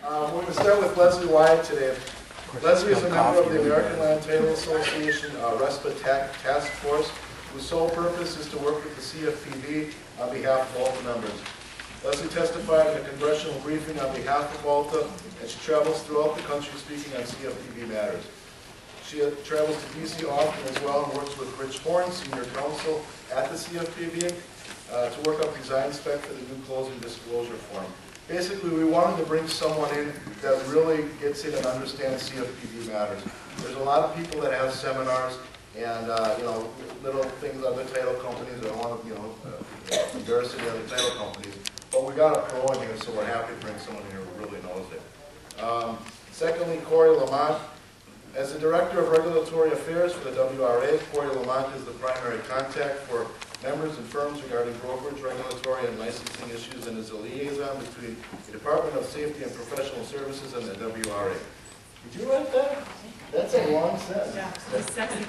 We're going to start with Leslie Wyatt today. Leslie is a member of the American Land Title Association RESPA Task Force, whose sole purpose is to work with the CFPB on behalf of Alta members. Leslie testified in a congressional briefing on behalf of Alta, and she travels throughout the country speaking on CFPB matters. She travels to D.C. often as well and works with Rich Horn, Senior Counsel at the CFPB, to work up design spec for the new closing disclosure form. Basically, we wanted to bring someone in that really gets in and understands CFPB matters. There's a lot of people that have seminars and little things other title companies. I don't want to embarrass any other title companies, but we got a pro in here, so we're happy to bring someone in here who really knows it. Secondly, Corey Lamont. As the Director of Regulatory Affairs for the WRA, Corey Lamont is the primary contact for members and firms regarding brokerage, regulatory, and licensing issues, and is a liaison between the Department of Safety and Professional Services and the WRA. Did you write that? That's a long sentence. Yeah, it's sexy.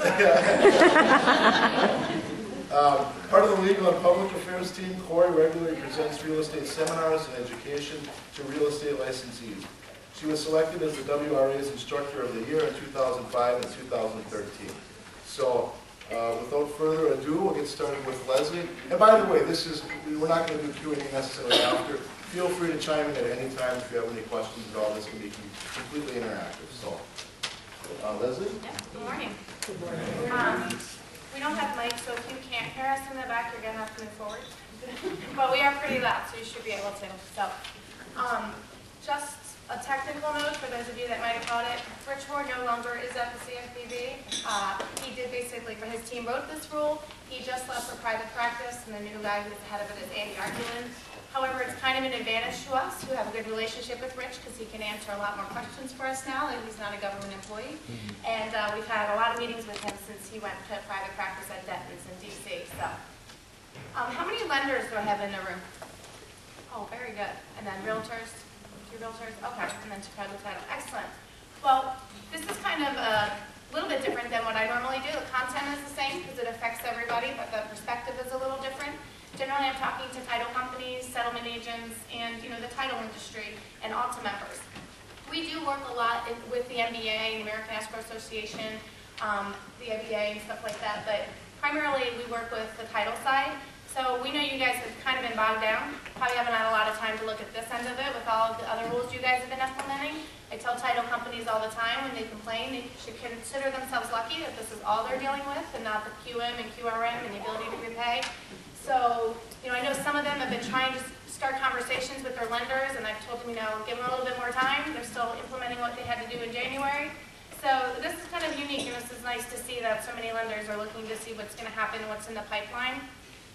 Part of the Legal and Public Affairs team, Corey regularly presents real estate seminars and education to real estate licensees. She was selected as the WRA's Instructor of the Year in 2005 and 2013. So, without further ado, we'll get started with Leslie. And by the way, we're not going to do Q&A necessarily after. Feel free to chime in at any time if you have any questions at all. This can be completely interactive. So, Leslie? Yeah, good morning. Good morning. We don't have mics, so if you can't hear us in the back, you're going to have to move forward. But we are pretty loud, so you should be able to. So, just a technical note for those of you that might have caught it. Rich Horn no longer is at the CFPB. He did basically, for his team wrote this rule. He just left for private practice, and the new guy who's the head of it is Andy Arguland. However, it's kind of an advantage to us who have a good relationship with Rich because he can answer a lot more questions for us now, and he's not a government employee. And we've had a lot of meetings with him since he went to private practice at Denton's in D.C. So, how many lenders do I have in the room? Oh, very good. And then realtors? Realtors? Okay, and then Chicago Title. Excellent. Well, this is kind of a little bit different than what I normally do. The content is the same because it affects everybody, but the perspective is a little different. Generally, I'm talking to title companies, settlement agents, and the title industry and Alta members. We do work a lot with the MBA, the American Escrow Association, the MBA and stuff like that, but primarily we work with the title side. So we know you guys have kind of been bogged down. Probably haven't had a lot of time to look at this end of it with all of the other rules you guys have been implementing. I tell title companies all the time when they complain, they should consider themselves lucky that this is all they're dealing with and not the QM and QRM and the ability to repay. So, I know some of them have been trying to start conversations with their lenders, and I've told them, give them a little bit more time. They're still implementing what they had to do in January. So this is kind of unique, and this is nice to see that so many lenders are looking to see what's going to happen and what's in the pipeline.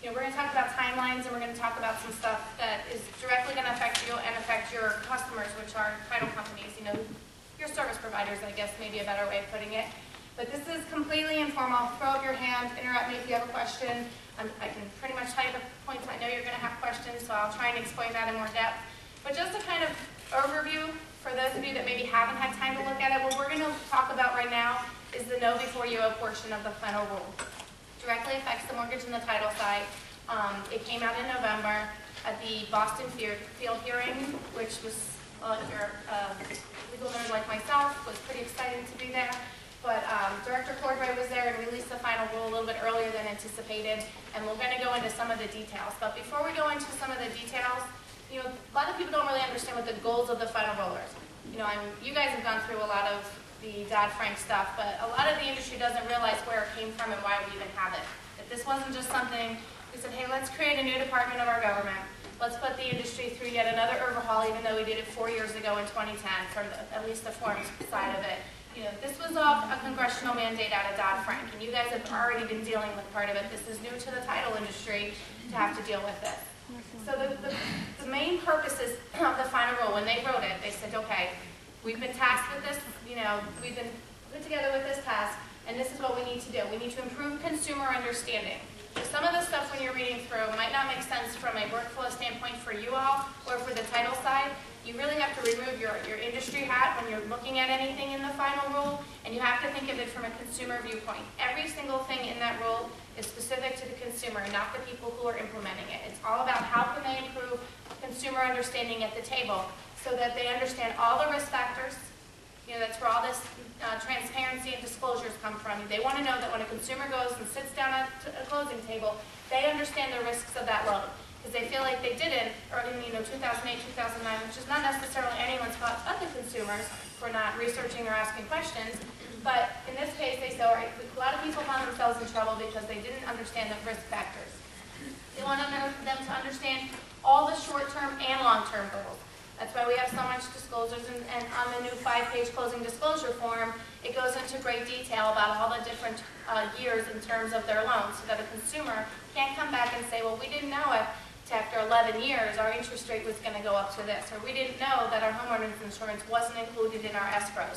We're going to talk about timelines, and we're going to talk about some stuff that is directly going to affect you and affect your customers, which are title companies, your service providers, I guess, maybe a better way of putting it. But this is completely informal. Throw up your hand, interrupt me if you have a question. I can pretty much tell you the points. I know you're going to have questions, so I'll try and explain that in more depth. But just a kind of overview for those of you that maybe haven't had time to look at it, what we're going to talk about right now is the know before you owe portion of the final rule. Directly affects the mortgage and the title side. It came out in November at the Boston Field hearing, which was, if you're a legal nerd like myself, was pretty exciting to be there. But Director Cordray was there and released the final rule a little bit earlier than anticipated, and we're going to go into some of the details. But before we go into some of the details, a lot of people don't really understand what the goals of the final rule are. You guys have gone through a lot of the Dodd-Frank stuff, but a lot of the industry doesn't realize where it came from and why we even have it. That this wasn't just something, we said, hey, let's create a new department of our government. Let's put the industry through yet another overhaul, even though we did it 4 years ago in 2010, from at least the forms side of it. This was off a congressional mandate out of Dodd-Frank, and you guys have already been dealing with part of it. This is new to the title industry to have to deal with it. So the main purposes of the final rule, when they wrote it, they said, okay, we've been tasked with this, we've been put together with this task, and this is what we need to do. We need to improve consumer understanding. So some of the stuff when you're reading through might not make sense from a workflow standpoint for you all or for the title side. You really have to remove your industry hat when you're looking at anything in the final rule, and you have to think of it from a consumer viewpoint. Every single thing in that rule is specific to the consumer, not the people who are implementing it. It's all about how can they improve consumer understanding at the table. so that they understand all the risk factors. You know, that's where all this transparency and disclosures come from. They want to know that when a consumer goes and sits down at a closing table, they understand the risks of that loan. Because they feel like they didn't, or in 2008, 2009, which is not necessarily anyone's fault but the consumers for not researching or asking questions. But in this case, they say, all right, a lot of people found themselves in trouble because they didn't understand the risk factors. They want them to understand all the short-term and long-term goals. That's why we have so much disclosures, and on the new 5-page closing disclosure form, it goes into great detail about all the different years in terms of their loan, so that a consumer can't come back and say, well, we didn't know it after 11 years our interest rate was going to go up to this, or we didn't know that our homeowners insurance wasn't included in our escrows.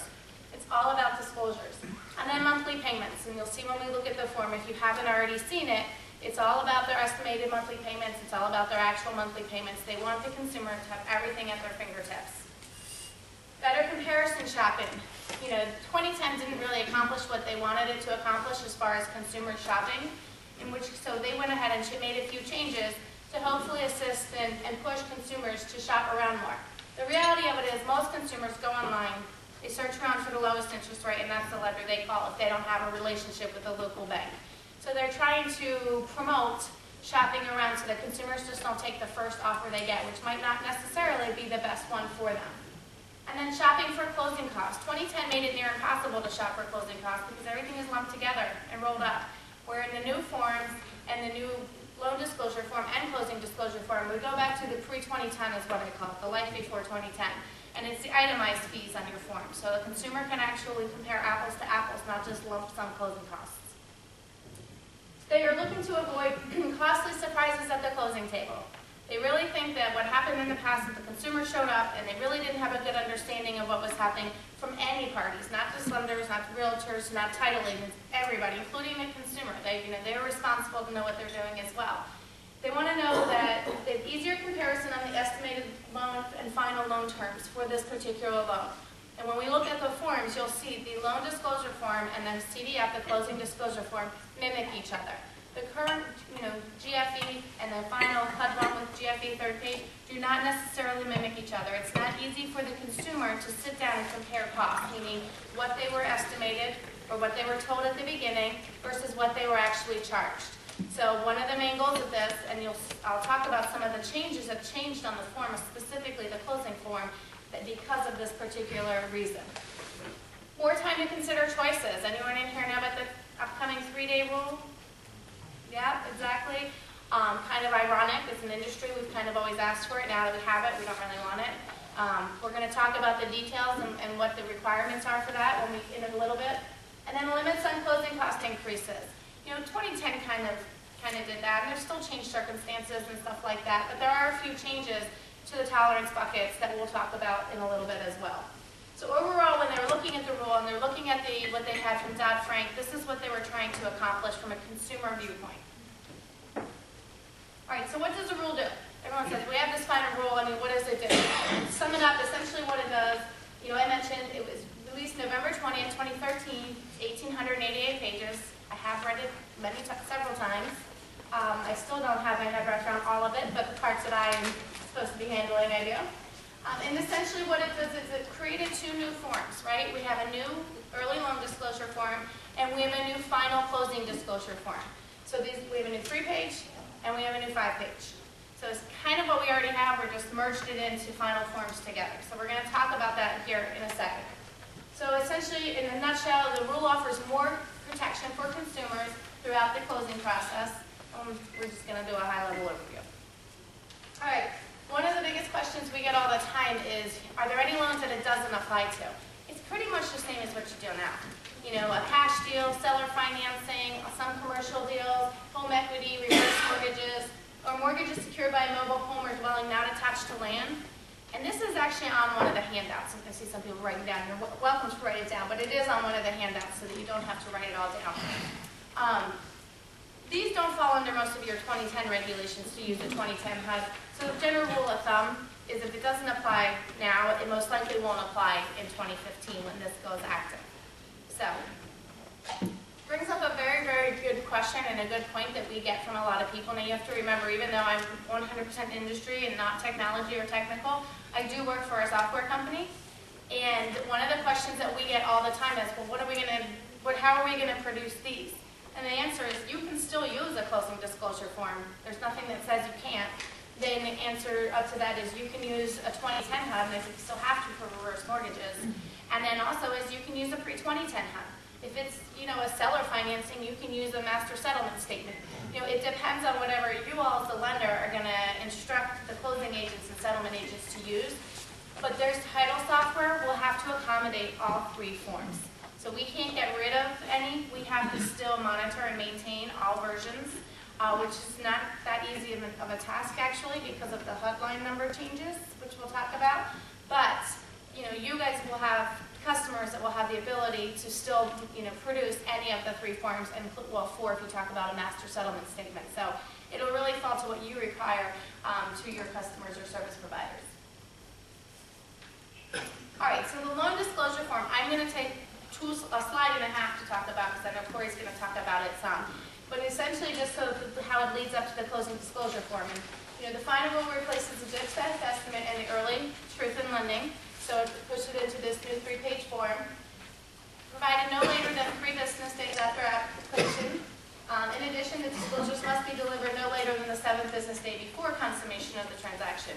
It's all about disclosures. And then monthly payments, and you'll see when we look at the form, if you haven't already seen it, it's all about their estimated monthly payments. It's all about their actual monthly payments. They want the consumer to have everything at their fingertips. Better comparison shopping. 2010 didn't really accomplish what they wanted it to accomplish as far as consumer shopping, so they went ahead and made a few changes to hopefully assist and push consumers to shop around more. The reality of it is most consumers go online, they search around for the lowest interest rate, and that's the lender they call if they don't have a relationship with a local bank. So they're trying to promote shopping around so that consumers just don't take the first offer they get, which might not necessarily be the best one for them. And then shopping for closing costs. 2010 made it near impossible to shop for closing costs because everything is lumped together and rolled up. Where in the new forms and the new loan disclosure form and closing disclosure form, we go back to the pre-2010 is what I call it, the life before 2010. And it's the itemized fees on your form. So the consumer can actually compare apples to apples, not just lump sum closing costs. They are looking to avoid costly surprises at the closing table. They really think that what happened in the past, that the consumer showed up and they really didn't have a good understanding of what was happening from any parties, not just lenders, not realtors, not title agents, everybody, including the consumer. They're responsible to know what they're doing as well. They want to know that the easier comparison on the estimated loan and final loan terms for this particular loan. And when we look at the forms, you'll see the loan disclosure form and the CDF, the closing disclosure form, mimic each other. The current, GFE and the final HUD one with GFE third page do not necessarily mimic each other. It's not easy for the consumer to sit down and compare costs, meaning what they were estimated or what they were told at the beginning versus what they were actually charged. So one of the main goals of this, and I'll talk about some of the changes that changed on the form, specifically the closing form, because of this particular reason. More time to consider choices. Anyone in here know about the upcoming 3-day rule? Yeah, exactly. Kind of ironic. As an industry, we've kind of always asked for it. Now that we have it, we don't really want it. We're going to talk about the details and what the requirements are for that in a little bit. And then limits on closing cost increases. 2010 kind of did that, and there's still changed circumstances and stuff like that. But there are a few changes to the tolerance buckets that we'll talk about in a little bit as well. So overall, when they were looking at the rule and they're looking at what they had from Dodd-Frank, this is what they were trying to accomplish from a consumer viewpoint. All right, so what does the rule do? Everyone says, we have this final rule. What does it do? To sum it up, essentially what it does, I mentioned it was released November 20th, 2013, 1,888 pages. I have read it several times. I still don't have my head wrapped around all of it, but the parts that I am supposed to be handling, I do. And essentially what it does is it created 2 new forms, right? We have a new early loan disclosure form, and we have a new final closing disclosure form. So we have a new 3-page, and we have a new 5-page. So it's kind of what we already have, we're just merged it into final forms together. So we're going to talk about that here in a second. So essentially, in a nutshell, the rule offers more protection for consumers throughout the closing process. We're just going to do a high-level overview. All right. One of the biggest questions we get all the time is, are there any loans that it doesn't apply to? It's pretty much the same as what you do now. A cash deal, seller financing, some commercial deals, home equity, reverse mortgages, or mortgages secured by a mobile home or dwelling not attached to land. And this is actually on one of the handouts. You can see some people writing down. You're welcome to write it down, but it is on one of the handouts so that you don't have to write it all down. These don't fall under most of your 2010 regulations to use the 2010 HUD. So the general rule of thumb is if it doesn't apply now, it most likely won't apply in 2015 when this goes active. So brings up a very, very good question and a good point that we get from a lot of people. Now you have to remember, even though I'm 100% industry and not technology or technical, I do work for a software company. And one of the questions that we get all the time is, well, how are we gonna produce these? And the answer is, you can still use a closing disclosure form. There's nothing that says you can't. Then the answer up to that is you can use a 2010 HUD, and I think you still have to for reverse mortgages. And then also is you can use a pre-2010 HUD. If it's, a seller financing, you can use a master settlement statement. It depends on whatever you all as the lender are going to instruct the closing agents and settlement agents to use. But there's title software will have to accommodate all three forms. So we can't get rid of any. We have to still monitor and maintain all versions, which is not that easy of a task actually because of the HUD line number changes, which we'll talk about. But you guys will have customers that will have the ability to still, produce any of the three forms, and well, four if you talk about a master settlement statement. So it'll really fall to what you require to your customers or service providers. All right, so the loan disclosure form, I'm going to take a slide and a half to talk about because I know Corey's going to talk about it some. But essentially, just so how it leads up to the closing disclosure form. And, the final rule replaces the good faith estimate and the early truth in lending. So it pushes it into this new 3-page form. Provided no later than 3 business days after application. In addition, the disclosures must be delivered no later than the 7th business day before consummation of the transaction.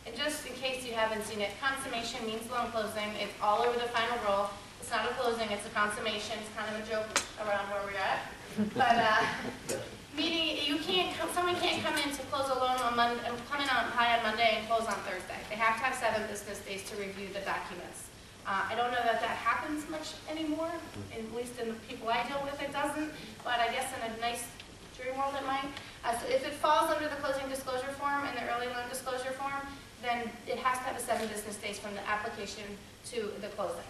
And just in case you haven't seen it, consummation means loan closing. It's all over the final rule. It's not a closing, it's a consummation. It's kind of a joke around where we're at. But meaning someone can't come in to close a loan on Monday, come in on high on Monday and close on Thursday. They have to have 7 business days to review the documents. I don't know that happens much anymore, at least in the people I deal with it doesn't, but I guess in a nice dream world it might. So if it falls under the closing disclosure form and the early loan disclosure form, then it has to have a 7 business days from the application to the closing.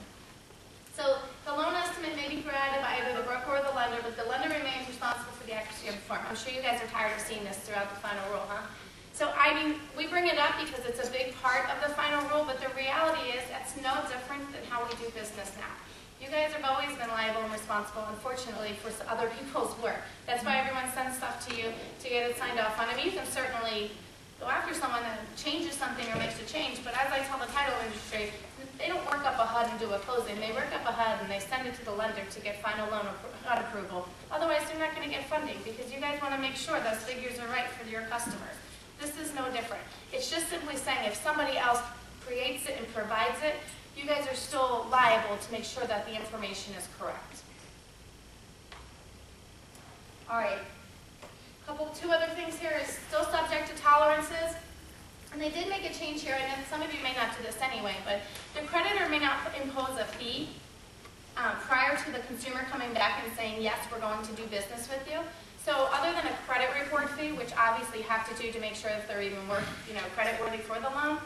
So the loan estimate may be provided by either the broker or the lender, but the lender remains responsible for the accuracy of the form. I'm sure you guys are tired of seeing this throughout the final rule, huh? So we bring it up because it's a big part of the final rule, but the reality is it's no different than how we do business now. You guys have always been liable and responsible, unfortunately, for other people's work. That's why everyone sends stuff to you to get it signed off on. I mean, you can certainly go after someone that changes something or makes a change, but as I tell the title industry, they don't work up a HUD and do a closing. They work up a HUD and they send it to the lender to get final loan HUD approval. Otherwise, they're not going to get funding because you guys want to make sure those figures are right for your customers. This is no different. It's just simply saying if somebody else creates it and provides it, you guys are still liable to make sure that the information is correct. All right. Two other things here is still subject to tolerances. And they did make a change here, and some of you may not do this anyway, but the creditor may not impose a fee prior to the consumer coming back and saying, yes, we're going to do business with you. So other than a credit report fee, which obviously you have to do to make sure if they're even worth, credit worthy for the loan,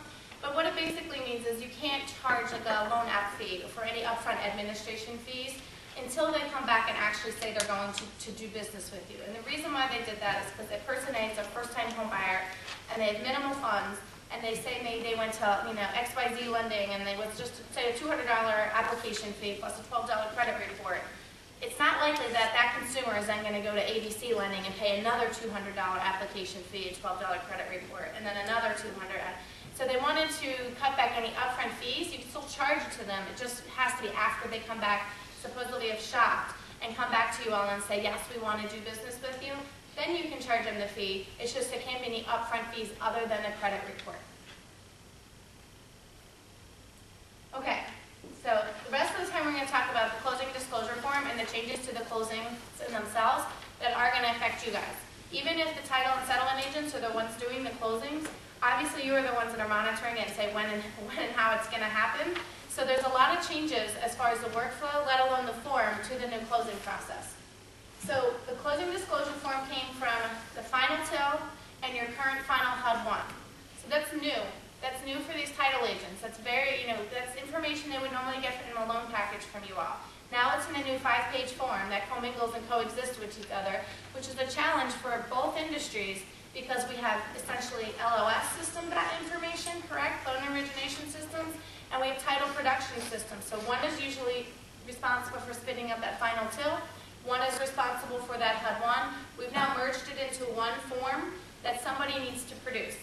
but what it basically means is you can't charge like a loan app fee for any upfront administration fees until they come back and actually say they're going to do business with you. And the reason why they did that is because the person A is a first-time home buyer and they have minimal funds, and they say they went to XYZ lending and they was just say a $200 application fee plus a $12 credit report. It's not likely that that consumer is then going to go to ABC lending and pay another $200 application fee, a $12 credit report, and then another $200. So they wanted to cut back any upfront fees. You can still charge it to them. It just has to be after they come back, supposedly have shopped, and come back to you all and say, yes, we want to do business with you. Then you can charge them the fee. It's just there can't be any upfront fees other than a credit report. Okay, so the rest of the time we're going to talk about the closing disclosure form and the changes to the closings themselves that are going to affect you guys. Even if the title and settlement agents are the ones doing the closings, obviously you are the ones that are monitoring it and say when and how it's going to happen. So there's a lot of changes as far as the workflow, let alone the form, to the new closing process. So the closing disclosure form came from the final till and your current final HUD 1. So that's new. That's new for these title agents. That's very, that's information they would normally get in a loan package from you all. Now it's in a new 5-page form that commingles and coexists with each other, which is a challenge for both industries because we have essentially LOS system information, correct? Loan origination systems, and we have title production systems. So one is usually responsible for spinning up that final till, One is responsible for that HUD-1. We've now merged it into one form that somebody needs to produce.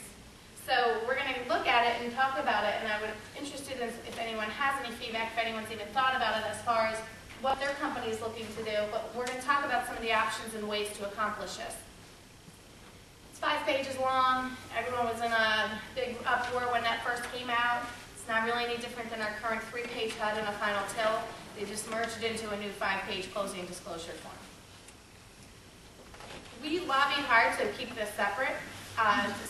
So we're going to look at it and talk about it, and I would be interested in if anyone has any feedback, if anyone's even thought about it as far as what their company is looking to do, but we're going to talk about some of the options and ways to accomplish this. It's 5 pages long. Everyone was in a big uproar when that first came out. It's not really any different than our current 3-page HUD and a final till. They just merged it into a new 5-page closing disclosure form. We lobbied hard to keep this separate,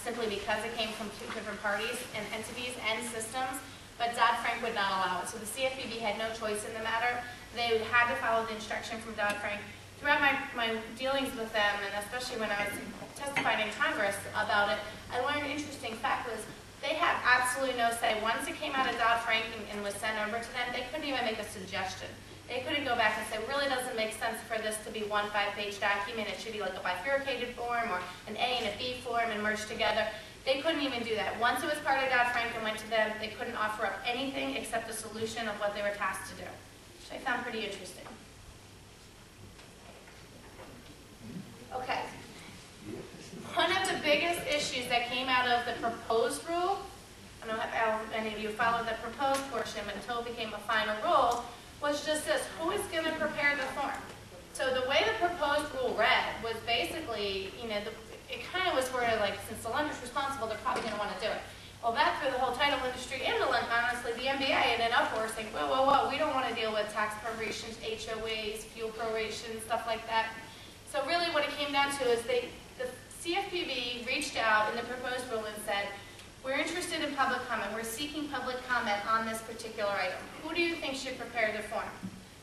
simply because it came from 2 different parties and entities and systems, but Dodd-Frank would not allow it. So the CFPB had no choice in the matter. They had to follow the instruction from Dodd-Frank. Throughout my dealings with them, and especially when I was testifying in Congress about it, I learned an interesting fact was they had absolutely no say. Once it came out of Dodd-Frank and was sent over to them, they couldn't even make a suggestion. They couldn't go back and say, really doesn't make sense for this to be one 5-page document. It should be like a bifurcated form or an A and a B form and merged together. They couldn't even do that. Once it was part of Dodd-Frank and went to them, they couldn't offer up anything except a solution of what they were tasked to do, which I found pretty interesting. Okay. One of the biggest issues that came out of the proposed rule, I don't know how many of you followed the proposed portion until it became a final rule, was just this: who is going to prepare the form? So the way the proposed rule read was basically, it kind of was sort of like, since the lender's responsible, they're probably going to want to do it. Well, that threw the whole title industry and honestly the MBA in an uproar, saying, whoa, we don't want to deal with tax prorations, HOAs, fuel prorations, stuff like that. So really what it came down to is the CFPB reached out in the proposed rule and said, we're interested in public comment. We're seeking public comment on this particular item. Who do you think should prepare the form?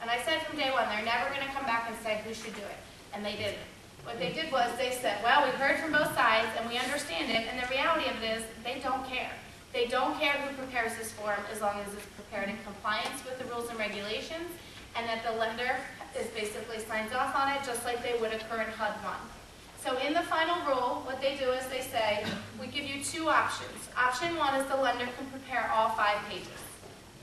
And I said from day one, they're never going to come back and say who should do it. And they didn't. What they did was they said, well, we've heard from both sides and we understand it. And the reality of it is they don't care. They don't care who prepares this form as long as it's prepared in compliance with the rules and regulations and that the lender is basically signs off on it just like they would a current HUD-1. So in the final rule, what they do is they say, we give you 2 options. Option 1 is the lender can prepare all 5 pages.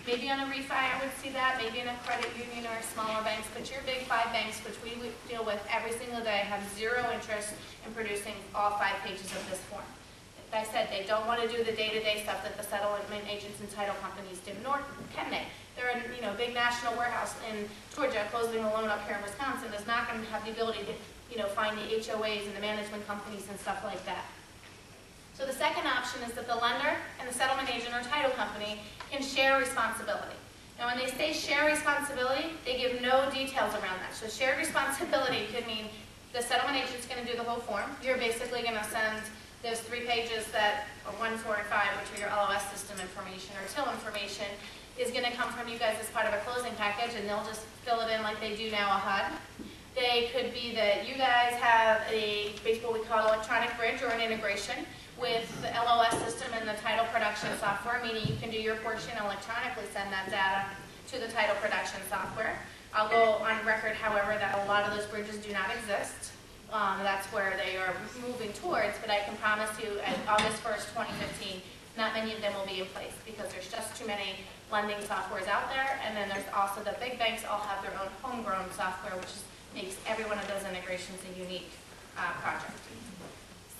Maybe on a refi I would see that, maybe in a credit union or smaller banks, but your big 5 banks, which we would deal with every single day, have 0 interest in producing all 5 pages of this form. Like I said, they don't want to do the day-to-day stuff that the settlement agents and title companies do, nor can they. They're a big national warehouse in Georgia closing a loan up here in Wisconsin is not going to have the ability to find the HOAs and the management companies and stuff like that. So the second option is that the lender and the settlement agent or title company can share responsibility. Now when they say share responsibility, they give no details around that. So shared responsibility could mean the settlement agent's going to do the whole form. You're basically going to send those 3 pages that are 1, 4, and 5, which are your LOS system information or till information, is going to come from you guys as part of a closing package, and they'll just fill it in like they do now a HUD. They could be that you guys have what we call electronic bridge or an integration with the LOS system and the title production software, meaning you can do your portion and electronically send that data to the title production software. I'll go on record, however, that a lot of those bridges do not exist. That's where they are moving towards, but I can promise you at August 1st, 2015, not many of them will be in place because there's just too many lending softwares out there, and then there's also the big banks all have their own homegrown software, which makes every one of those integrations a unique project.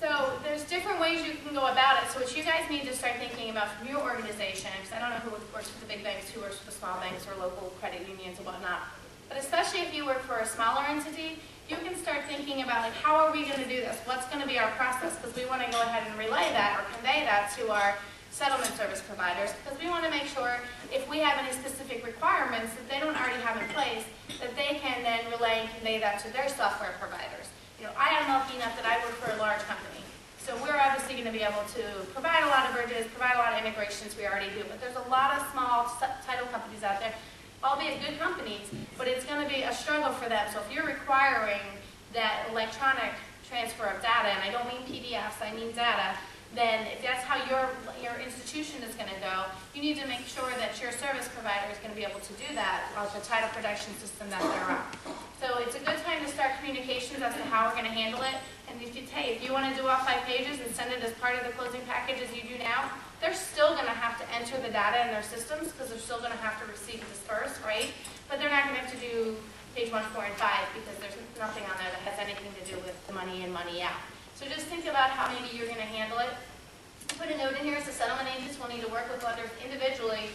So there's different ways you can go about it. So what you guys need to start thinking about from your organization, because I don't know who works with the big banks, who works with the small banks or local credit unions and whatnot, but especially if you work for a smaller entity, you can start thinking about like, how are we going to do this? What's going to be our process? Because we want to go ahead and relay that or convey that to our settlement service providers, because we want to make sure if we have any specific requirements that they don't already have in place, that they can then relay and convey that to their software providers. I am lucky enough that I work for a large company, so we're obviously going to be able to provide a lot of bridges, provide a lot of integrations we already do, but there's a lot of small title companies out there, albeit good companies, but it's going to be a struggle for them. So if you're requiring that electronic transfer of data, and I don't mean PDFs, I mean data, then if that's how your institution is going to go, you need to make sure that your service provider is going to be able to do that with the title production system that they're on. So it's a good time to start communications as to how we're going to handle it. And if you want to do all 5 pages and send it as part of the closing package as you do now, they're still going to have to enter the data in their systems because they're still going to have to receive this first, right? But they're not going to have to do page 1, 4, and 5, because there's nothing on there that has anything to do with the money in, money out. So just think about how maybe you're going to handle it. Put a note in here, so settlement agents will need to work with lenders individually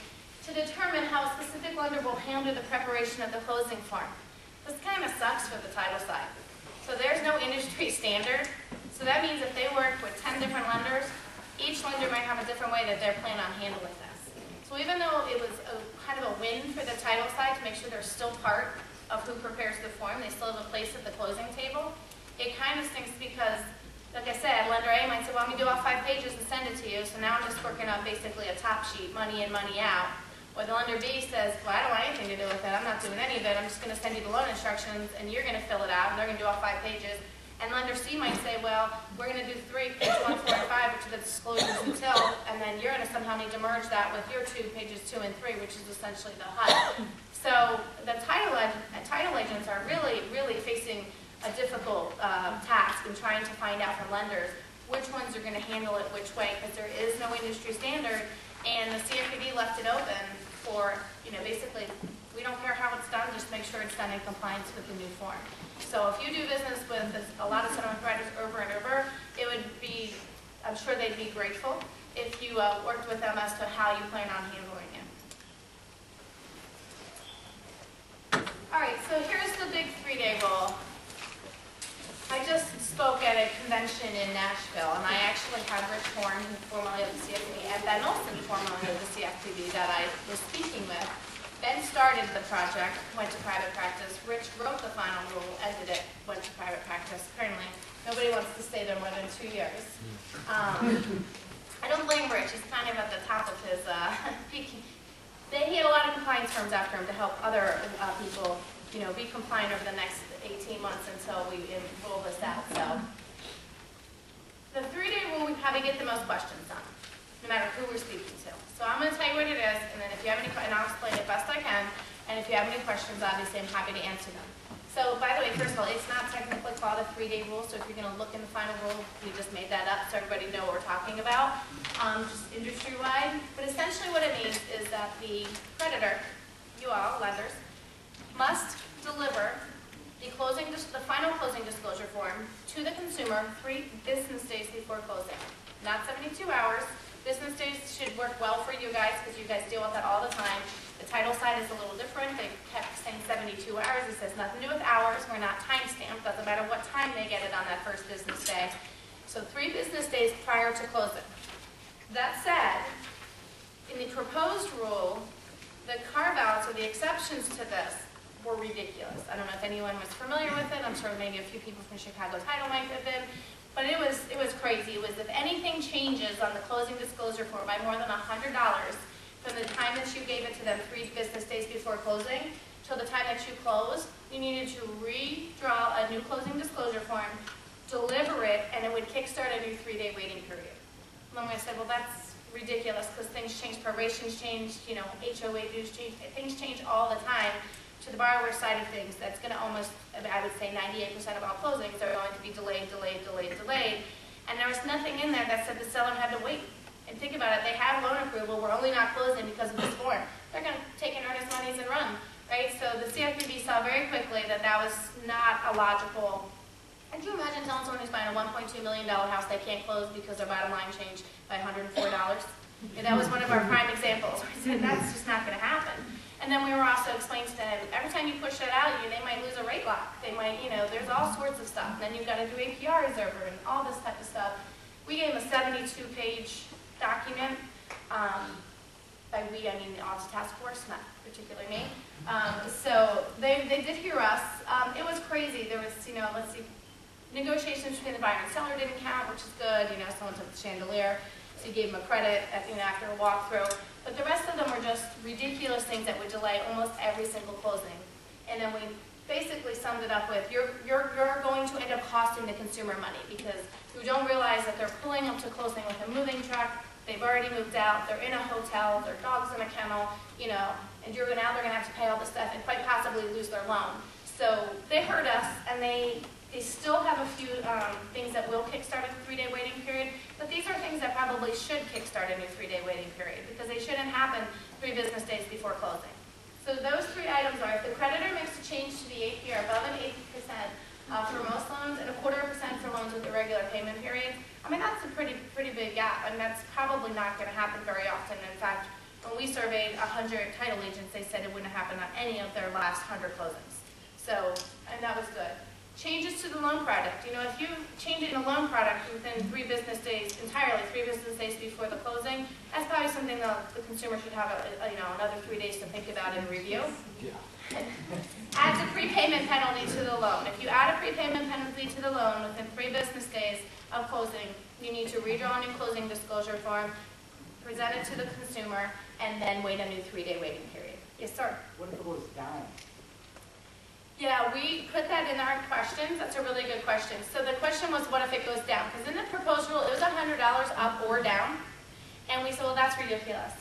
to determine how a specific lender will handle the preparation of the closing form. This kind of sucks for the title side. So there's no industry standard. So that means if they work with 10 different lenders, each lender might have a different way that they're planning on handling this. So even though it was kind of a win for the title side to make sure they're still part of who prepares the form, they still have a place at the closing table, it kind of stinks because, like I said, lender A might say, well, let me do all 5 pages and send it to you, so now I'm just working on basically a top sheet, money in, money out. Or the lender B says, well, I don't want anything to do with it, I'm not doing any of it, I'm just going to send you the loan instructions, and you're going to fill it out, and they're going to do all 5 pages. And lender C might say, well, we're going to do 3, page 1, 4, and 5, which are the disclosures until, and then you're going to somehow need to merge that with your 2, pages 2 and 3, which is essentially the HUD. So the title agents are really, really facing a difficult task in trying to find out from lenders which ones are going to handle it which way, because there is no industry standard, and the CFPB left it open for, basically, we don't care how it's done, just make sure it's done in compliance with the new form. So if you do business with a lot of settlement providers over and over, it would be, I'm sure they'd be grateful if you worked with them as to how you plan on handling it. All right, so here's the big 3-day rule. I just spoke at a convention in Nashville, and I actually had Rich Horn, formerly of the CFPB, and Ben Olson, formerly of the CFPB, that I was speaking with. Ben started the project, went to private practice. Rich wrote the final rule, ended it, went to private practice. Apparently, nobody wants to stay there more than 2 years. I don't blame Rich. He's kind of at the top of his peak. He had a lot of compliance firms after him to help other people, be compliant over the next 18 months until we roll this out. So, the 3-day rule, we probably get the most questions on, no matter who we're speaking to. So I'm going to tell you what it is, and then if you have any, and I'll explain it best I can, and if you have any questions, obviously I'm happy to answer them. So by the way, first of all, it's not technically called a 3-day rule, so if you're going to look in the final rule, we just made that up so everybody know what we're talking about, just industry-wide. But essentially what it means is that the creditor, you all, lenders, must deliver the final closing disclosure form to the consumer 3 business days before closing, not 72 hours. Business days should work well for you guys because you guys deal with that all the time. The title side is a little different. They kept saying 72 hours. It says nothing to do with hours. We're not time-stamped. Doesn't matter what time they get it on that first business day. So 3 business days prior to closing. That said, in the proposed rule, the carve-outs or the exceptions to this were ridiculous. I don't know if anyone was familiar with it. I'm sure maybe a few people from Chicago Title might have been. But it was crazy. It was if anything changes on the closing disclosure form by more than $100 from the time that you gave it to them 3 business days before closing till the time that you closed, you needed to redraw a new closing disclosure form, deliver it, and it would kickstart a new 3-day waiting period. And I said, well, that's ridiculous because things change, probations change, HOA dues change, things change all the time. To the borrower side of things, that's going to almost, I would say 98% of all closings are going to be delayed. And there was nothing in there that said the seller had to wait. And think about it, they have loan approval, we're only not closing because of this form. They're going to take in earnest monies and run, right? So the CFPB saw very quickly that that was not a logical. Could you imagine telling someone who's buying a $1.2 million house they can't close because their bottom line changed by $104? That was one of our prime examples. I said, that's just not going to happen. And then we were also explaining to them, every time you push it out, they might lose a rate lock. They might, there's all sorts of stuff. And then you've got to do APRs over and all this type of stuff. We gave them a 72-page document. By we, I mean the Office Task Force, not particularly me. So they did hear us. It was crazy. There was, let's see, negotiations between the buyer and seller didn't count, which is good. Someone took the chandelier. So you gave them a credit after a walkthrough. But the rest of them were just ridiculous things that would delay almost every single closing. And then we basically summed it up with, you're going to end up costing the consumer money because you don't realize that they're pulling up to closing with a moving truck, they've already moved out, they're in a hotel, their dog's in a kennel, and now they're going to have to pay all this stuff and quite possibly lose their loan. So they heard us, and they still have a few things that will kickstart a 3-day waiting period, but these are things that probably should kickstart a new 3-day waiting period because they shouldn't happen 3 business days before closing. So those three items are, if the creditor makes a change to the APR above an 8% for most loans and 0.25% for loans with irregular payment periods, I mean, that's a pretty big gap, and that's probably not going to happen very often. In fact, when we surveyed 100 title agents, they said it wouldn't happen on any of their last 100 closings. So, and that was good. Changes to the loan product. You know, if you change it in a loan product within 3 business days, entirely 3 business days before the closing, that's probably something that the consumer should have, another 3 days to think about and review. Yeah. Adds a prepayment penalty to the loan. If you add a prepayment penalty to the loan within 3 business days of closing, you need to redraw a new closing disclosure form, present it to the consumer, and then wait a new 3-day waiting period. Yes, sir? What if it goes down? Yeah, we put that in our questions. That's a really good question. So the question was, what if it goes down? Because in the proposed rule, it was $100 up or down. And we said, well, that's ridiculous.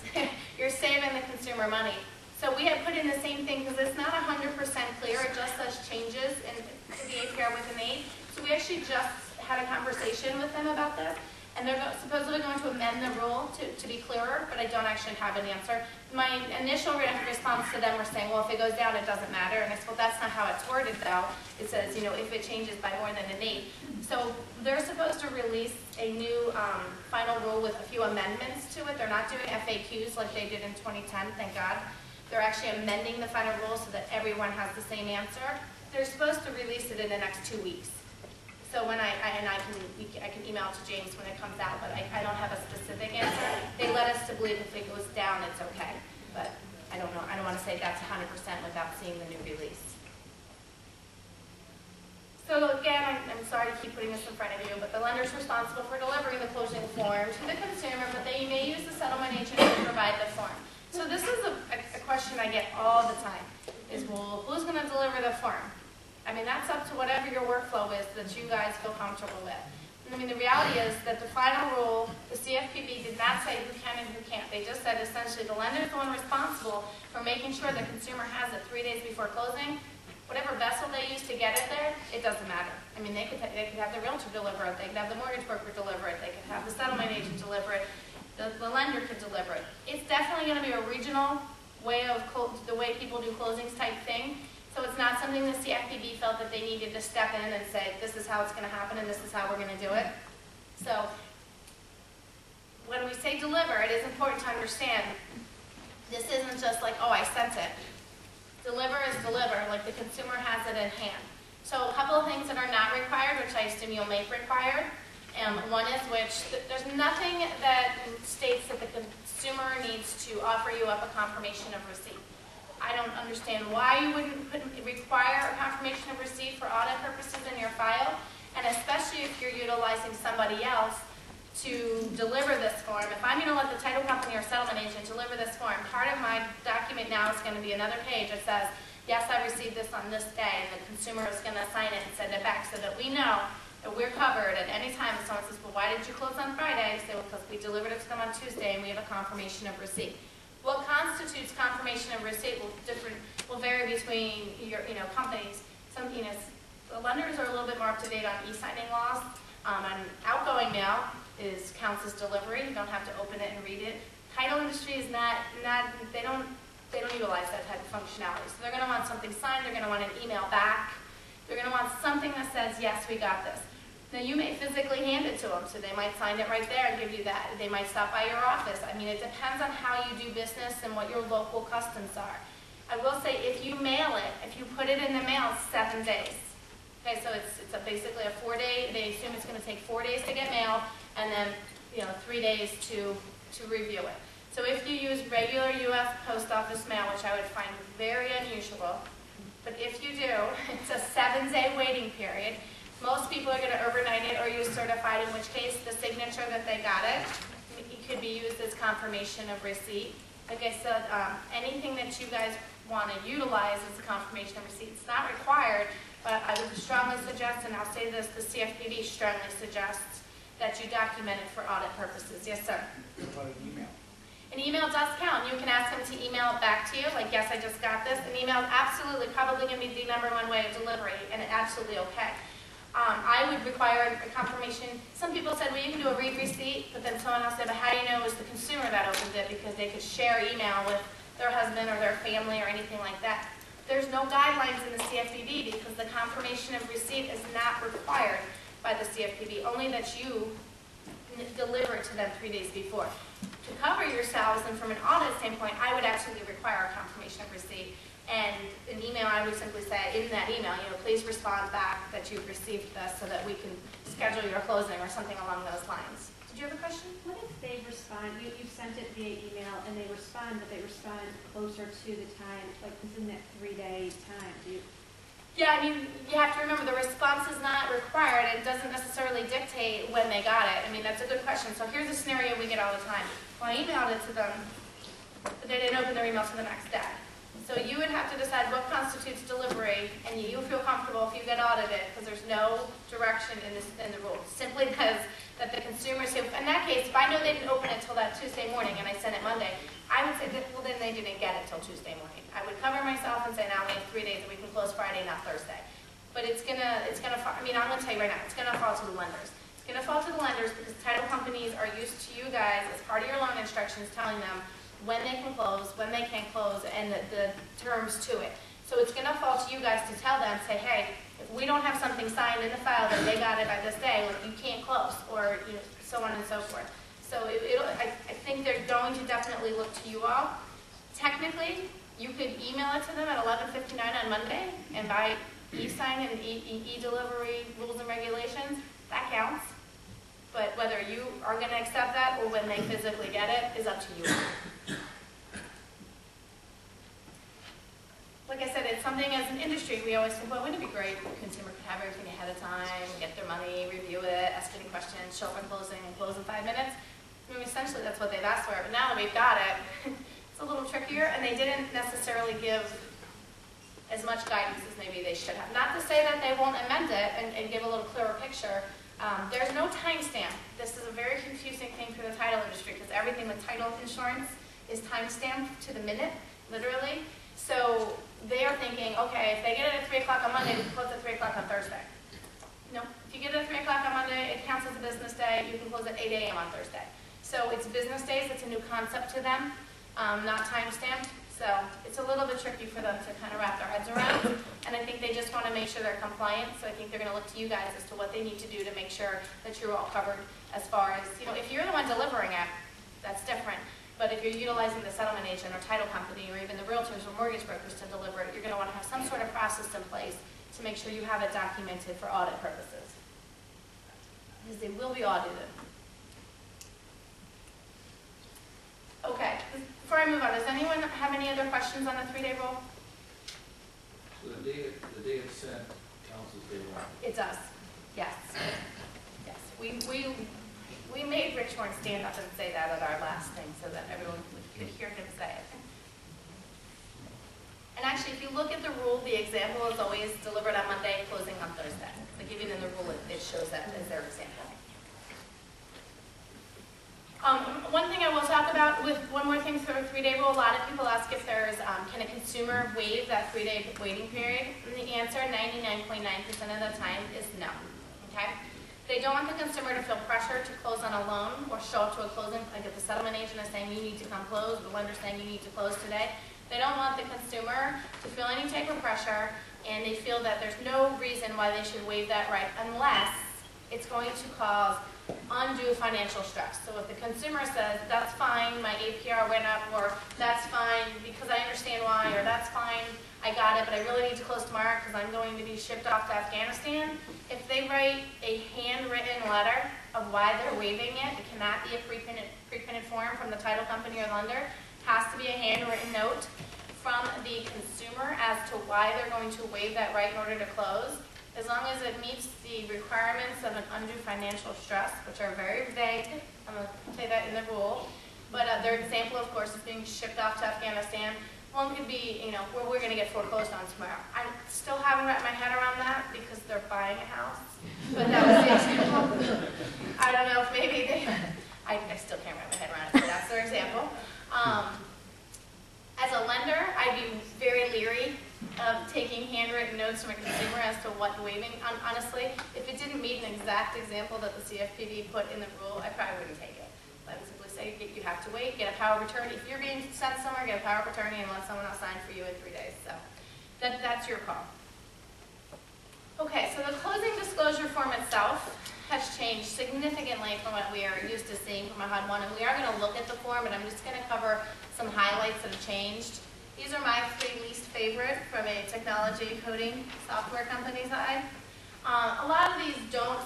You're saving the consumer money. So we had put in the same thing because it's not 100% clear. It just says changes to the APR with an 8. So we actually just had a conversation with them about this. And they're supposedly going to amend the rule to be clearer, but I don't actually have an answer. My initial response to them were saying, well, if it goes down, it doesn't matter. And I said, well, that's not how it's worded, though. It says, if it changes by more than an 8. So they're supposed to release a new final rule with a few amendments to it. They're not doing FAQs like they did in 2010, thank God. They're actually amending the final rule so that everyone has the same answer. They're supposed to release it in the next 2 weeks. So when I can email to James when it comes out, but I don't have a specific answer. They led us to believe if it goes down, it's okay. But I don't know. I don't want to say that's 100% without seeing the new release. So again, I'm sorry to keep putting this in front of you, but the lender is responsible for delivering the closing form to the consumer, but they may use the settlement agent to provide the form. So this is a question I get all the time, is, well, who's going to deliver the form? I mean, that's up to whatever your workflow is that you guys feel comfortable with. I mean, the reality is that the final rule, the CFPB did not say who can and who can't. They just said essentially the lender is the one responsible for making sure the consumer has it 3 days before closing. Whatever vessel they use to get it there, it doesn't matter. I mean, they could have the realtor deliver it. They could have the mortgage broker deliver it. They could have the settlement agent deliver it. The lender could deliver it. It's definitely going to be a regional way of the way people do closings type thing. So it's not something the CFPB felt that they needed to step in and say, this is how it's going to happen and this is how we're going to do it. So when we say deliver, it is important to understand this isn't just like, oh, I sent it. Deliver is deliver, like the consumer has it in hand. So a couple of things that are not required, which I assume you'll make required. One is there's nothing that states that the consumer needs to offer you up a confirmation of receipt. I don't understand why you wouldn't require a confirmation of receipt for audit purposes in your file, and especially if you're utilizing somebody else to deliver this form. If I'm going to let the title company or settlement agent deliver this form, part of my document now is going to be another page that says, yes, I received this on this day, and the consumer is going to sign it and send it back so that we know that we're covered at any time. If someone says, well, why did you close on Friday? I say, well, because we delivered it to them on Tuesday and we have a confirmation of receipt. What constitutes confirmation of receipt will vary between your companies. Some the lenders are a little bit more up to date on e-signing laws. On outgoing mail counts as delivery. You don't have to open it and read it. Title industry is they don't utilize that type of functionality. So they're going to want something signed. They're going to want an email back. They're going to want something that says, yes, we got this. Now, you may physically hand it to them, so they might sign it right there and give you that. They might stop by your office. I mean, it depends on how you do business and what your local customs are. I will say, if you mail it, if you put it in the mail, it's 7 days. Okay, so it's basically a 4-day, they assume it's going to take 4 days to get mailed, and then 3 days to review it. So if you use regular U.S. Post Office mail, which I would find very unusual, but if you do, it's a 7-day waiting period. Most people are going to overnight it or use certified, in which case the signature that they got it could be used as confirmation of receipt. Like I said, anything that you guys want to utilize as a confirmation of receipt, it's not required, but I would strongly suggest, and I'll say this, the CFPB strongly suggests that you document it for audit purposes. Yes, sir? What about an email? An email does count. You can ask them to email it back to you, like, yes, I just got this. An email is absolutely probably going to be the #1 way of delivery, and it's absolutely okay. I would require a confirmation. Some people said, well, you can do a read receipt, but then someone else said, but how do you know it was the consumer that opened it? Because they could share email with their husband or their family or anything like that. There's no guidelines in the CFPB because the confirmation of receipt is not required by the CFPB, only that you deliver it to them 3 days before. To cover yourselves, and from an audit standpoint, I would actually require a confirmation of receipt. And an email, I would simply say, in that email, please respond back that you've received this so that we can schedule your closing or something along those lines. Did you have a question? What if they respond, you sent it via email and they respond, but they respond closer to the time, like within that 3-day time? Yeah, you have to remember the response is not required. It doesn't necessarily dictate when they got it. That's a good question. So here's a scenario we get all the time. Well, I emailed it to them, but they didn't open their email till the next day. So you would have to decide what constitutes delivery, and you feel comfortable if you get audited, because there's no direction in the rules. Simply because that the consumers, in that case, if I know they didn't open it till that Tuesday morning and I sent it Monday, I would say, well, then they didn't get it till Tuesday morning. I would cover myself and say, now we have 3 days and we can close Friday, not Thursday. But I'm gonna tell you right now, it's gonna fall to the lenders. It's gonna fall to the lenders because title companies are used to you guys as part of your loan instructions telling them when they can close, when they can't close, and the terms to it. So it's gonna fall to you guys to tell them, say, hey, if we don't have something signed in the file that they got it by this day, you can't close, or so on and so forth. So I think they're going to definitely look to you all. Technically, you could email it to them at 11:59 on Monday, and by e-sign and e-delivery rules and regulations, that counts. But whether you are going to accept that or when they physically get it is up to you. Like I said, it's something as an industry we always think, well, wouldn't it be great if the consumer could have everything ahead of time, get their money, review it, ask any questions, show up at closing, and close in 5 minutes? Essentially that's what they've asked for. But now that we've got it, it's a little trickier, and they didn't necessarily give as much guidance as maybe they should have. Not to say that they won't amend it and give a little clearer picture. There's no timestamp. This is a very confusing thing for the title industry because everything with title insurance is timestamped to the minute, literally. So they are thinking, okay, if they get it at 3 o'clock on Monday, we can close at 3 o'clock on Thursday. No, if you get it at 3 o'clock on Monday, it counts as a business day. You can close at 8 a.m. on Thursday. So it's business days. It's a new concept to them, not time-stamped. So it's a little bit tricky for them to kind of wrap their heads around. And I think they just want to make sure they're compliant. So I think they're going to look to you guys as to what they need to do to make sure that you're all covered as far as, if you're the one delivering it, that's different. But if you're utilizing the settlement agent or title company or even the realtors or mortgage brokers to deliver it, you're going to want to have some sort of process in place to make sure you have it documented for audit purposes. Because they will be audited. Okay, before I move on, does anyone have any other questions on the 3-day rule? So the day it's sent counts as day one? It does, yes. Yes, we made Rich Warren stand up and say that at our last thing so that everyone could hear him say it. And actually, if you look at the rule, the example is always delivered on Monday, closing on Thursday. Like even in the rule, it shows that as their example. One thing I will talk about with one more thing for a 3-day rule, a lot of people ask if there's, can a consumer waive that 3-day waiting period? And the answer, 99.9% of the time, is no, okay? They don't want the consumer to feel pressure to close on a loan or show up to a closing, like if the settlement agent is saying you need to come close, the lender's saying you need to close today. They don't want the consumer to feel any type of pressure, and they feel that there's no reason why they should waive that right unless it's going to cause undue financial stress. So if the consumer says, that's fine, my APR went up, or that's fine because I understand why, or that's fine, I got it, but I really need to close tomorrow because I'm going to be shipped off to Afghanistan. If they write a handwritten letter of why they're waiving it, it cannot be a pre-printed form from the title company or lender. It has to be a handwritten note from the consumer as to why they're going to waive that right in order to close. As long as it meets the requirements of an undue financial stress, which are very vague, I'm going to say that in the rule, but their example, of course, is being shipped off to Afghanistan. One could be, where we're going to get foreclosed on tomorrow. I still haven't wrapped my head around that because they're buying a house, but that was the example. I don't know if maybe they, I still can't wrap my head around it, but that's their example. As a lender, I'd be very leery of taking handwritten notes from a consumer as to what waiving. Honestly, if it didn't meet an exact example that the CFPB put in the rule, I probably wouldn't take it. I would simply say you have to wait, get a power of attorney. If you're being sent somewhere, get a power of attorney and let someone else sign for you in 3 days. So that's your call. Okay, so the closing disclosure form itself has changed significantly from what we are used to seeing from a HUD 1, and we are going to look at the form, but I'm just going to cover some highlights that have changed. These are my 3 least favorite from a technology coding software company side. A lot of these don't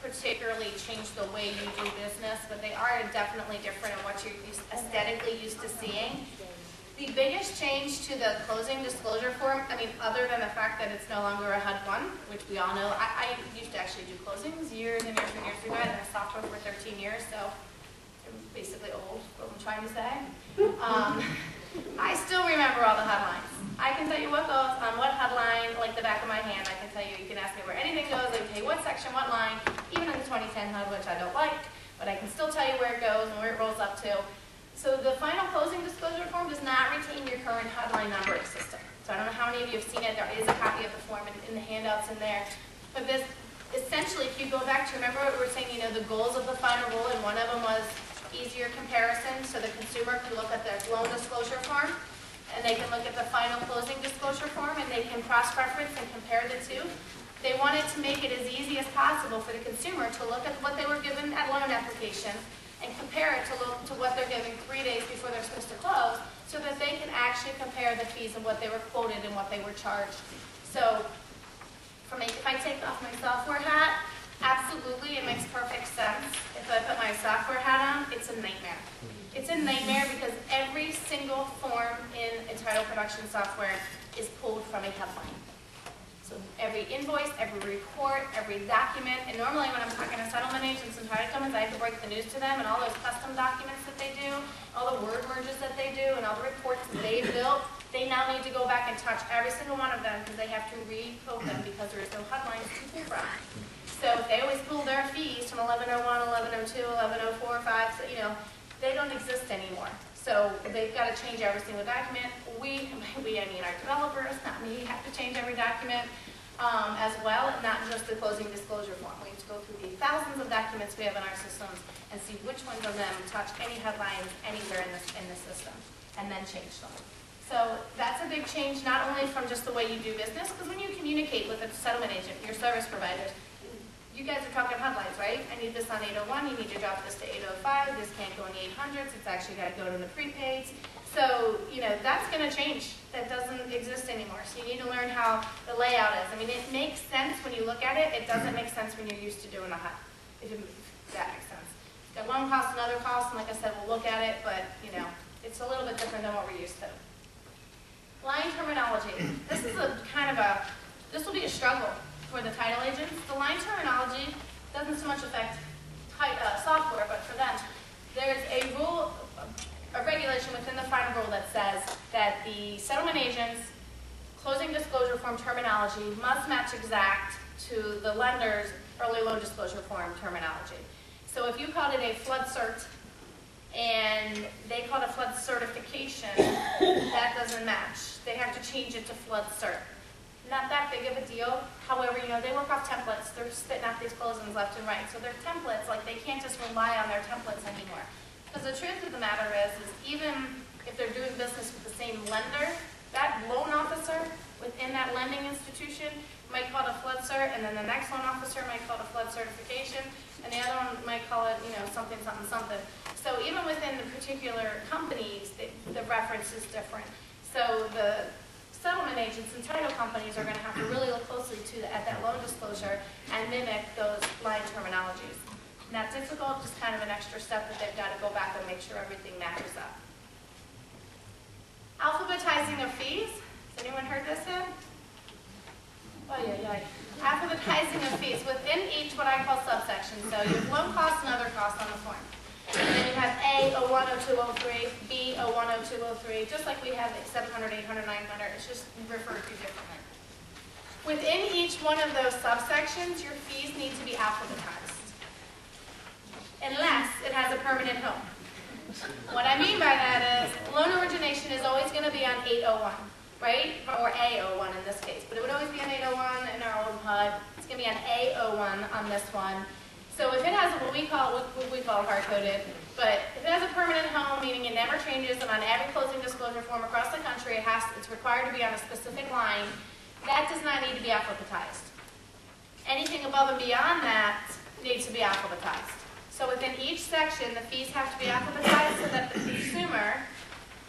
particularly change the way you do business, but they are definitely different in what you're aesthetically used to seeing. The biggest change to the closing disclosure form, I mean, other than the fact that it's no longer a HUD 1, which we all know, I used to actually do closings years and years and years ago. I had software for 13 years, so I'm basically old, what I'm trying to say. I still remember all the HUD lines. I can tell you what goes on what HUD line, like the back of my hand. I can tell you, you can ask me where anything goes, I can tell you what section, what line, even in the 2010 HUD, which I don't like, but I can still tell you where it goes and where it rolls up to. So the final closing disclosure form does not retain your current HUD line numbering system. So I don't know how many of you have seen it. There is a copy of the form in the handouts in there. But this, essentially, if you go back to, remember what we were saying, you know, the goals of the final rule, and one of them was easier comparison, so the consumer can look at their loan disclosure form, and they can look at the final closing disclosure form, and they can cross-reference and compare the two. They wanted to make it as easy as possible for the consumer to look at what they were given at loan application and compare it to what they're giving 3 days before they're supposed to close, so that they can actually compare the fees of what they were quoted and what they were charged. So if I take off my software hat, absolutely, it makes perfect sense. If I put my software hat on, it's a nightmare. It's a nightmare because every single form in title production software is pulled from a headline. So every invoice, every report, every document, and normally when I'm talking to settlement agents and title companies, I have to break the news to them, and all those custom documents that they do, all the word merges that they do, and all the reports that they've built, they now need to go back and touch every single one of them because they have to recode them because there is no HUD lines to pull from. So they always pull their fees from 1101, 1102, 1104, 5, so, you know, they don't exist anymore. So they've got to change every single document. I mean our developers, not me, have to change every document as well, not just the closing disclosure form. We have to go through the thousands of documents we have in our systems and see which ones of them touch any headlines anywhere in the system, and then change them. So that's a big change, not only from just the way you do business, because when you communicate with a settlement agent, your service providers, you guys are talking headlines, right? I need this on 801, you need to drop this to 805, this can't go in the 800s, it's actually got to go to the prepaids. So, you know, that's going to change. That doesn't exist anymore. So you need to learn how the layout is. I mean, it makes sense when you look at it. It doesn't make sense when you're used to doing a HUD. If that makes sense. It's got one cost, another cost, and like I said, we'll look at it, but, you know, it's a little bit different than what we're used to. Line terminology. This is this will be a struggle for the title agents. The line terminology doesn't so much affect software, but for them, there's a rule, a regulation within the final rule that says that the settlement agent's closing disclosure form terminology must match exact to the lender's early loan disclosure form terminology. So if you called it a flood cert and they called it a flood certification, that doesn't match. They have to change it to flood cert. Not that big of a deal. However, you know, they work off templates. They're spitting out these closings left and right. So they're templates, like they can't just rely on their templates anymore. Because the truth of the matter is even if they're doing business with the same lender, that loan officer within that lending institution might call it a flood cert, and then the next loan officer might call it a flood certification, and the other one might call it, you know, something, something, something. So even within the particular companies, the reference is different. So the settlement agents and title companies are going to have to really look closely at that loan disclosure and mimic those line terminologies. Not difficult, just kind of an extra step that they've got to go back and make sure everything matches up. Alphabetizing of fees. Has anyone heard this yet? Oh, yeah. Alphabetizing of fees within each what I call subsections. So you have loan costs and other costs on the form. And then you have A, 01, 02, 03, B, 01, 02, 03, just like we have 700, 800, 900. It's just referred to differently. Within each one of those subsections, your fees need to be alphabetized, unless it has a permanent home. What I mean by that is loan origination is always going to be on 801, right? Or A01 in this case, but it would always be on 801 in our old HUD. It's going to be on A01 on this one. So if it has what we call hard-coded, but if it has a permanent home, meaning it never changes, and on every closing disclosure form across the country, it's required to be on a specific line, that does not need to be alphabetized. Anything above and beyond that needs to be alphabetized. So within each section, the fees have to be alphabetized so that the consumer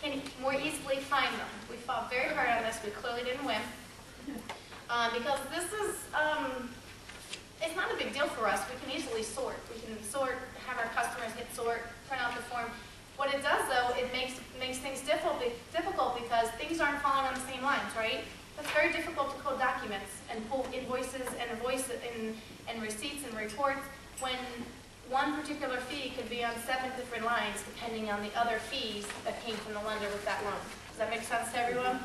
can more easily find them. We fought very hard on this. We clearly didn't win. Because this is, it's not a big deal for us. We can easily sort. We can sort, have our customers hit sort, print out the form. What it does, though, it makes things difficult because things aren't falling on the same lines, right? It's very difficult to code documents and pull invoices and receipts and reports when one particular fee could be on 7 different lines depending on the other fees that came from the lender with that loan. Does that make sense to everyone?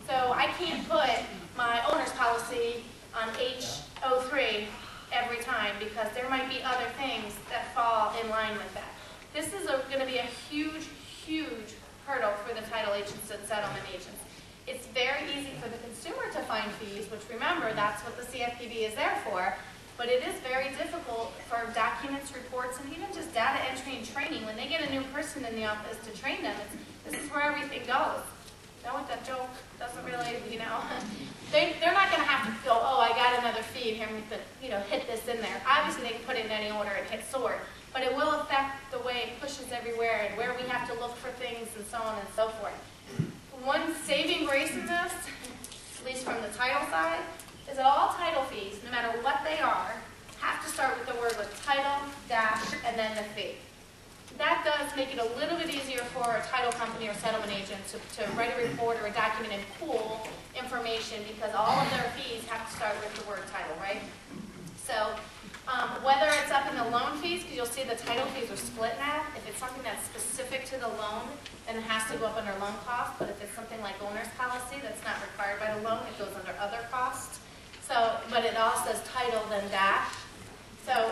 So I can't put my owner's policy on H03 every time because there might be other things that fall in line with that. This is going to be a huge, huge hurdle for the title agents and settlement agents. It's very easy for the consumer to find fees, which remember, that's what the CFPB is there for, but it is very difficult for documents, reports, and even just data entry and training. When they get a new person in the office to train them, this is where everything goes. Know what that joke doesn't really, you know, they're not going to have to go, oh, I got another fee, and here I'm going to, you know, hit this in there. Obviously, they can put it in any order and hit sort, but it will affect the way it pushes everywhere and where we have to look for things and so on and so forth. One saving grace in this, at least from the title side, is that all title fees, no matter what they are, have to start with the word with title, dash, and then the fee. That does make it a little bit easier for a title company or settlement agent to write a report or a document and pool information because all of their fees have to start with the word title, right? So whether it's up in the loan fees, because you'll see the title fees are split now. If it's something that's specific to the loan, then it has to go up under loan cost. But if it's something like owner's policy that's not required by the loan, it goes under other costs. So, but it all says title then dash. So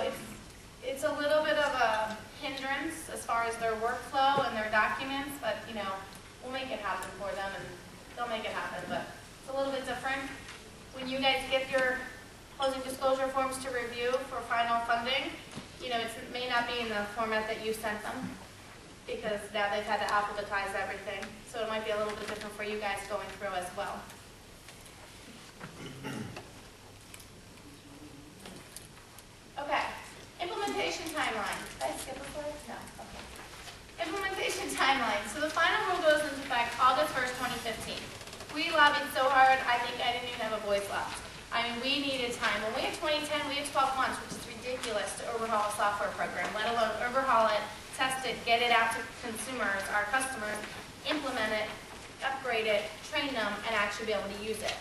it's a little bit of a hindrance as far as their workflow and their documents, but you know, we'll make it happen for them and they'll make it happen. But it's a little bit different. When you guys get your closing disclosure forms to review for final funding, you know, it may not be in the format that you sent them because now they've had to alphabetize everything. So it might be a little bit different for you guys going through as well. Okay, implementation timeline. Did I skip a slide? No, okay. Implementation timeline. So the final rule goes into effect August 1st, 2015. We lobbied so hard, I think I didn't even have a voice left. I mean, we needed time. When we had 2010, we had 12 months, which is ridiculous to overhaul a software program, let alone overhaul it, test it, get it out to consumers, our customers, implement it, upgrade it, train them, and actually be able to use it.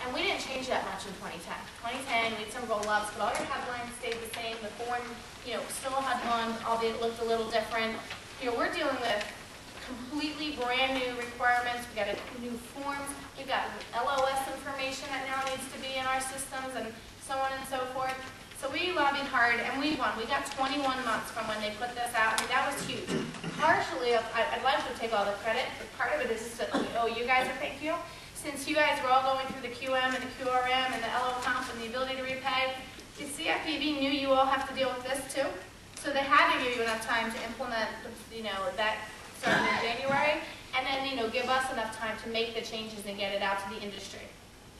And we didn't change that much in 2010. 2010, we had some roll-ups, but all your headlines stayed the same. The form, you know, still had one, albeit it looked a little different. You know, we're dealing with completely brand new requirements. We got a new forms. We've got LOS information that now needs to be in our systems and so on and so forth. So we lobbied hard and we won. We got 21 months from when they put this out. I mean, that was huge. Partially, I'd like to take all the credit, but part of it is that we owe you guys a thank you. Since you guys were all going through the QM and the QRM and the LO comp and the ability to repay, the CFPB knew you all have to deal with this too. So they had to give you enough time to implement, you know, that starting in January, and then, you know, give us enough time to make the changes and get it out to the industry.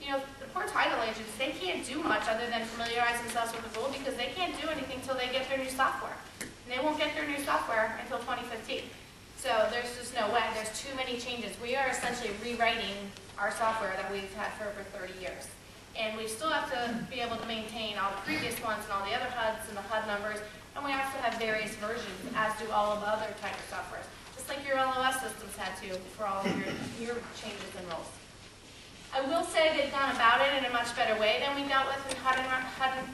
You know, the poor title agents, they can't do much other than familiarize themselves with the rule because they can't do anything until they get their new software. And they won't get their new software until 2015. So there's just no way. There's too many changes. We are essentially rewriting our software that we've had for over 30 years. And we still have to be able to maintain all the previous ones and all the other HUDs and the HUD numbers. And we also have various versions, as do all of the other types of software. Just like your LOS systems had to for all of your changes and roles. I will say they've gone about it in a much better way than we dealt with in HUD and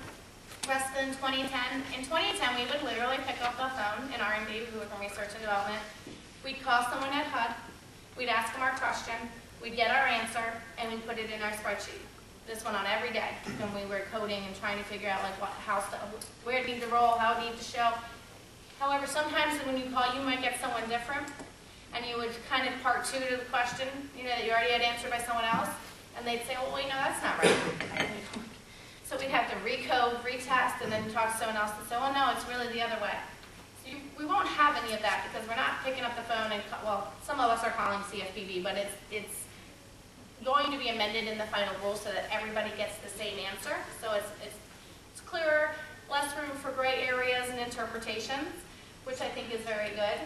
RESPA in 2010. In 2010, we would literally pick up the phone in R&D, who was in research and development. We'd call someone at HUD. We'd ask them our question. We'd get our answer, and we'd put it in our spreadsheet. This went on every day when we were coding and trying to figure out like where it needs to roll, how it needs to show. However, sometimes when you call, you might get someone different, and you would kind of part two to the question, you know, that you already had answered by someone else, and they'd say, well, you know, that's not right. So we'd have to recode, retest, and then talk to someone else and say, well, no, it's really the other way. So we won't have any of that because we're not picking up the phone and, well, some of us are calling CFPB, but it's going to be amended in the final rule so that everybody gets the same answer. So it's clearer, less room for gray areas and interpretations, which I think is very good.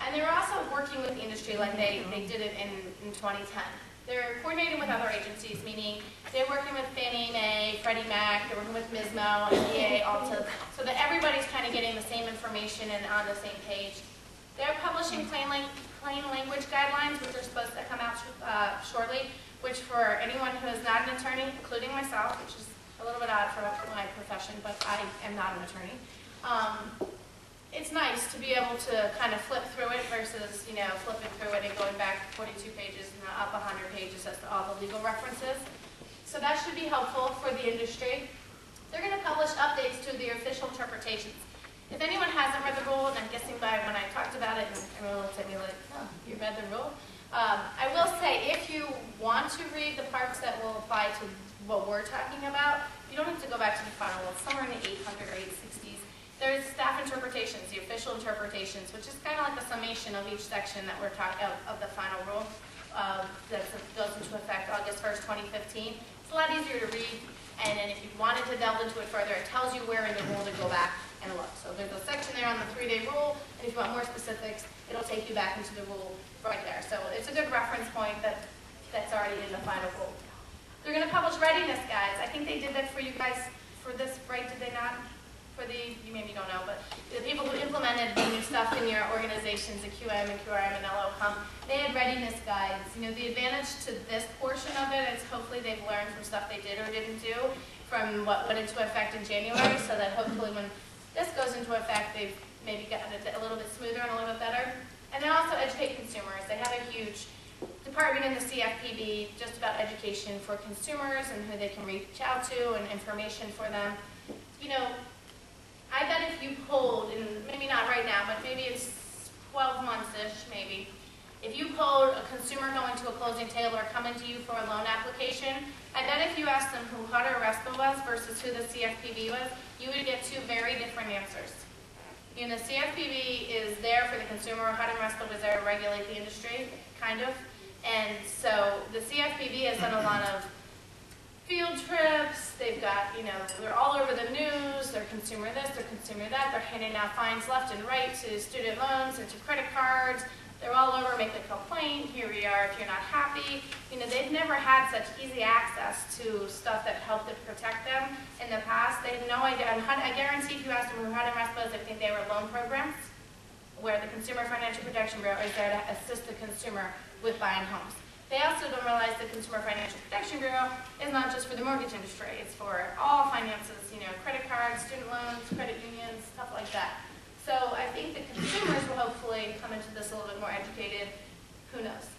And they're also working with the industry like they did it in 2010. They're coordinating with other agencies, meaning they're working with Fannie Mae, Freddie Mac, they're working with MISMO, EA, Alta, so that everybody's kind of getting the same information and on the same page. They're publishing plain language guidelines, which are supposed to come out shortly, which for anyone who is not an attorney, including myself, which is a little bit odd for my profession, but I am not an attorney, it's nice to be able to kind of flip through it versus, flipping through it and going back 42 pages and up 100 pages as to all the legal references. So that should be helpful for the industry. They're going to publish updates to the official interpretations. If anyone hasn't read the rule, and I'm guessing by when I talked about it, and everyone looked at me like, oh, you read the rule? I will say, if you want to read the parts that will apply to what we're talking about, you don't have to go back to the final rule. It's somewhere in the 800 or 860s. There's staff interpretations, the official interpretations, which is kind of like a summation of each section that we're talking of the final rule that goes into effect August 1st, 2015. It's a lot easier to read, and then if you wanted to delve into it further, it tells you where in the rule to go back and look. So there's a section there on the 3-day rule, and if you want more specifics, it'll take you back into the rule right there. So it's a good reference point that's already in the final rule. They're going to publish readiness guides. I think they did that for you guys for this, right? Did they not? For you maybe don't know, but the people who implemented the new stuff in your organizations, the QM and QRM and LOCOM, they had readiness guides. The advantage to this portion of it is hopefully they've learned from stuff they did or didn't do from what went into effect in January, so that hopefully when this goes into effect, they've maybe gotten it a little bit smoother and a little bit better. And then also educate consumers. They have a huge department in the CFPB just about education for consumers and who they can reach out to and information for them. I bet if you polled, and maybe not right now, but maybe it's 12 months-ish, maybe, if you polled a consumer going to a closing table or coming to you for a loan application, I bet if you asked them who Hutter RESPA was versus who the CFPB was, you would get two very different answers. The CFPB is there for the consumer, Hutter RESPA was there to regulate the industry, kind of. And so the CFPB has done a lot of field trips, they've got, they're all over the news, they're consumer this, they're consumer that, they're handing out fines left and right to student loans and to credit cards, they're all over, make a complaint, here we are if you're not happy. They've never had such easy access to stuff that helped to protect them in the past. They have no idea, I guarantee if you ask them who Hutter RESPA is, they think they were loan programs, where the Consumer Financial Protection Bureau is there to assist the consumer with buying homes. They also don't realize the Consumer Financial Protection Bureau is not just for the mortgage industry. It's for all finances, credit cards, student loans, credit unions, stuff like that. So I think the consumers will hopefully come into this a little bit more educated. Who knows?